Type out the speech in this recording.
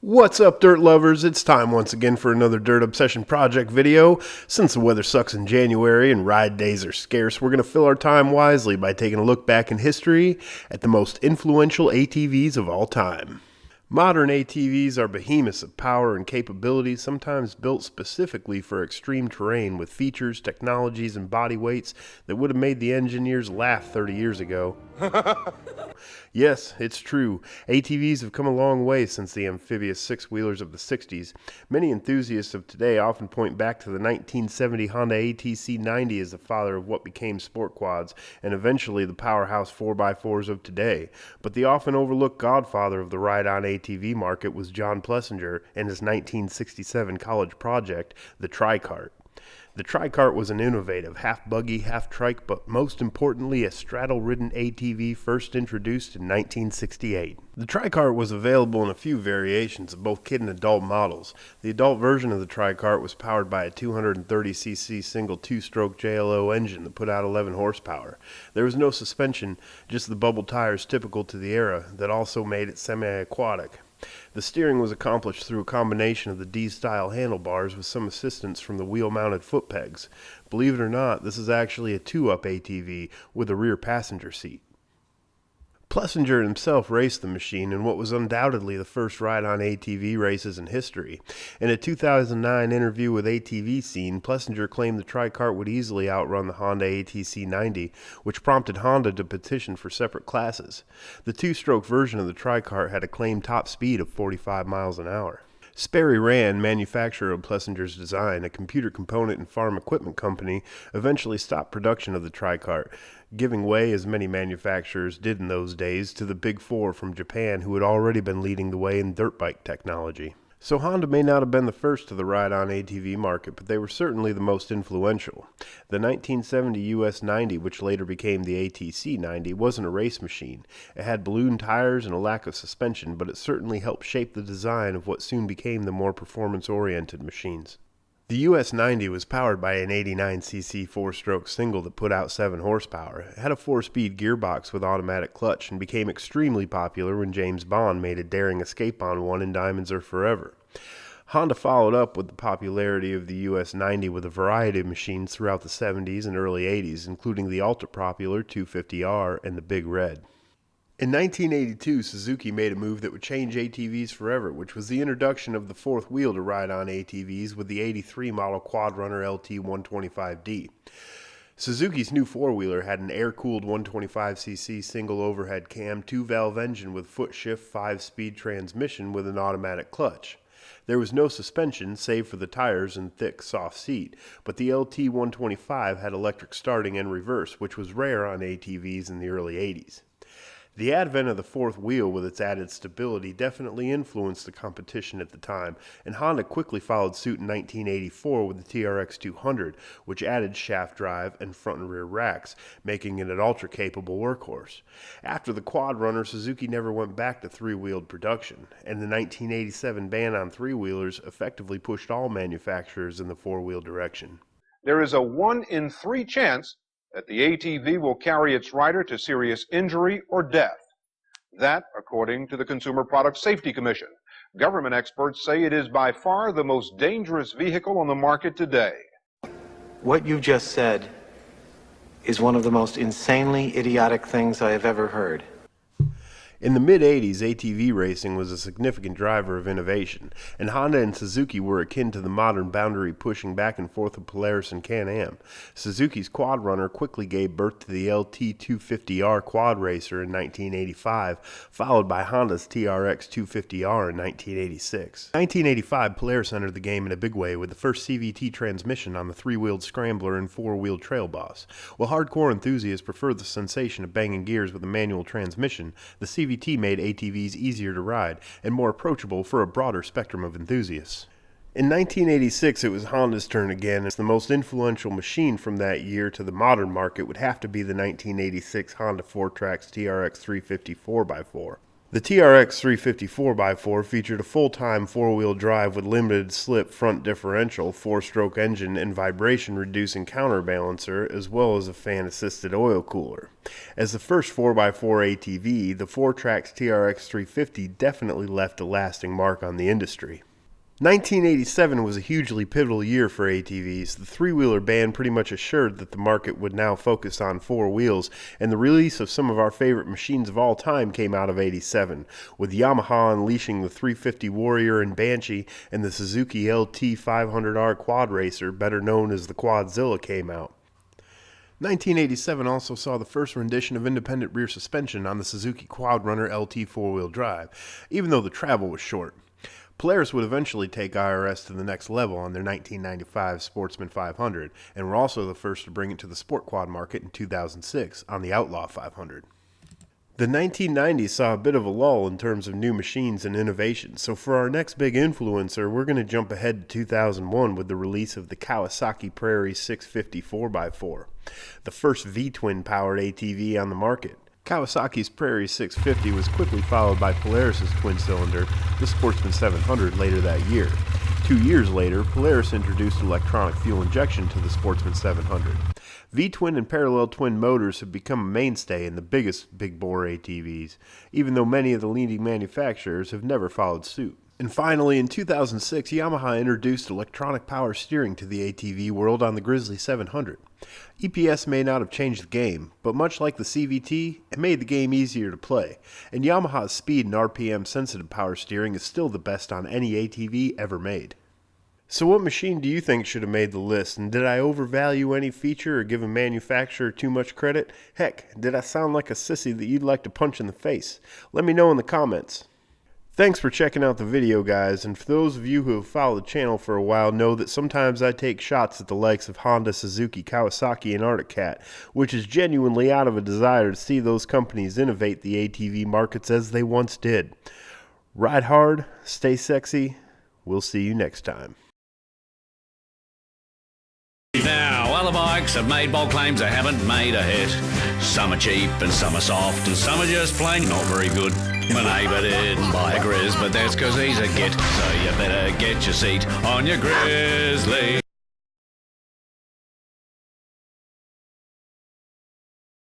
What's up, dirt lovers? It's time once again for another Dirt Obsession Project video. Since the weather sucks in January and ride days are scarce, we're going to fill our time wisely by taking a look back in history at the most influential ATVs of all time. Modern ATVs are behemoths of power and capability, sometimes built specifically for extreme terrain with features, technologies, and body weights that would have made the engineers laugh 30 years ago. Yes, it's true. ATVs have come a long way since the amphibious six-wheelers of the 60s. Many enthusiasts of today often point back to the 1970 Honda ATC90 as the father of what became sport quads, and eventually the powerhouse 4x4s of today. But the often overlooked godfather of the ride-on ATV market was John Plessinger and his 1967 college project, the Tricart. The Tricart was an innovative, half-buggy, half-trike, but most importantly a straddle-ridden ATV first introduced in 1968. The Tricart was available in a few variations of both kid and adult models. The adult version of the Tricart was powered by a 230cc single two-stroke JLO engine that put out 11 horsepower. There was no suspension, just the bubble tires typical to the era that also made it semi-aquatic. The steering was accomplished through a combination of the D-style handlebars with some assistance from the wheel-mounted foot pegs. Believe it or not, this is actually a two-up ATV with a rear passenger seat. Plessinger himself raced the machine in what was undoubtedly the first ride-on ATV races in history. In a 2009 interview with ATV Scene, Plessinger claimed the Tricart would easily outrun the Honda ATC90, which prompted Honda to petition for separate classes. The two-stroke version of the Tricart had a claimed top speed of 45 miles an hour. Sperry Rand, manufacturer of Plessinger's design, a computer component and farm equipment company, eventually stopped production of the Tricart, giving way, as many manufacturers did in those days, to the Big Four from Japan who had already been leading the way in dirt bike technology. So Honda may not have been the first to the ride-on ATV market, but they were certainly the most influential. The 1970 US 90, which later became the ATC90, wasn't a race machine. It had balloon tires and a lack of suspension, but it certainly helped shape the design of what soon became the more performance-oriented machines. The US 90 was powered by an 89cc four-stroke single that put out 7 horsepower. It had a 4-speed gearbox with automatic clutch and became extremely popular when James Bond made a daring escape on one in Diamonds Are Forever. Honda followed up with the popularity of the US 90 with a variety of machines throughout the 70s and early 80s, including the ultra-popular 250R and the Big Red. In 1982, Suzuki made a move that would change ATVs forever, which was the introduction of the fourth wheel to ride-on ATVs with the 83 model Quadrunner LT125D. Suzuki's new four-wheeler had an air-cooled 125cc single overhead cam, 2-valve engine with foot shift 5-speed transmission with an automatic clutch. There was no suspension, save for the tires and thick, soft seat, but the LT125 had electric starting and reverse, which was rare on ATVs in the early 80s. The advent of the fourth wheel with its added stability definitely influenced the competition at the time, and Honda quickly followed suit in 1984 with the TRX 200, which added shaft drive and front and rear racks, making it an ultra-capable workhorse. After the Quadrunner, Suzuki never went back to three-wheeled production, and the 1987 ban on three-wheelers effectively pushed all manufacturers in the four-wheel direction. There is a 1 in 3 chance that the ATV will carry its rider to serious injury or death. That, according to the Consumer Product Safety Commission. Government experts say it is by far the most dangerous vehicle on the market today. What you just said is one of the most insanely idiotic things I have ever heard. In the mid-80s, ATV racing was a significant driver of innovation, and Honda and Suzuki were akin to the modern boundary pushing back and forth of Polaris and Can-Am. Suzuki's Quadrunner quickly gave birth to the LT250R QuadRacer in 1985, followed by Honda's TRX 250R in 1986. In 1985, Polaris entered the game in a big way with the first CVT transmission on the three-wheeled Scrambler and four-wheeled Trailboss. While hardcore enthusiasts preferred the sensation of banging gears with a manual transmission, the CVT made ATVs easier to ride and more approachable for a broader spectrum of enthusiasts. In 1986, it was Honda's turn again, as the most influential machine from that year to the modern market would have to be the 1986 Honda 4Trax TRX 350 4x4. The TRX 350 4x4 featured a full-time four-wheel drive with limited slip front differential, four-stroke engine, and vibration-reducing counterbalancer, as well as a fan-assisted oil cooler. As the first 4x4 ATV, the 4Trax TRX 350 definitely left a lasting mark on the industry. 1987 was a hugely pivotal year for ATVs. The three-wheeler ban pretty much assured that the market would now focus on four wheels, and the release of some of our favorite machines of all time came out of '87, with Yamaha unleashing the 350 Warrior and Banshee, and the Suzuki LT500R QuadRacer, better known as the Quadzilla, came out. 1987 also saw the first rendition of independent rear suspension on the Suzuki Quadrunner LT four-wheel drive, even though the travel was short. Polaris would eventually take IRS to the next level on their 1995 Sportsman 500, and were also the first to bring it to the sport quad market in 2006 on the Outlaw 500. The 1990s saw a bit of a lull in terms of new machines and innovation, so for our next big influencer, we're going to jump ahead to 2001 with the release of the Kawasaki Prairie 650 4x4, the first V-twin powered ATV on the market. Kawasaki's Prairie 650 was quickly followed by Polaris' twin-cylinder, the Sportsman 700, later that year. 2 years later, Polaris introduced electronic fuel injection to the Sportsman 700. V-twin and parallel twin motors have become a mainstay in the biggest big-bore ATVs, even though many of the leading manufacturers have never followed suit. And finally, in 2006, Yamaha introduced electronic power steering to the ATV world on the Grizzly 700. EPS may not have changed the game, but much like the CVT, it made the game easier to play, and Yamaha's speed and RPM sensitive power steering is still the best on any ATV ever made. So what machine do you think should have made the list, and did I overvalue any feature or give a manufacturer too much credit? Heck, did I sound like a sissy that you'd like to punch in the face? Let me know in the comments. Thanks for checking out the video, guys, and for those of you who have followed the channel for a while know that sometimes I take shots at the likes of Honda, Suzuki, Kawasaki, and Arctic Cat, which is genuinely out of a desire to see those companies innovate the ATV markets as they once did. Ride hard, stay sexy, we'll see you next time. Now, other bikes have made bold claims they haven't made a hit. Some are cheap and some are soft and some are just plain not very good. My neighbour didn't buy a Grizz, but that's 'cause he's a git. So you better get your seat on your Grizzly.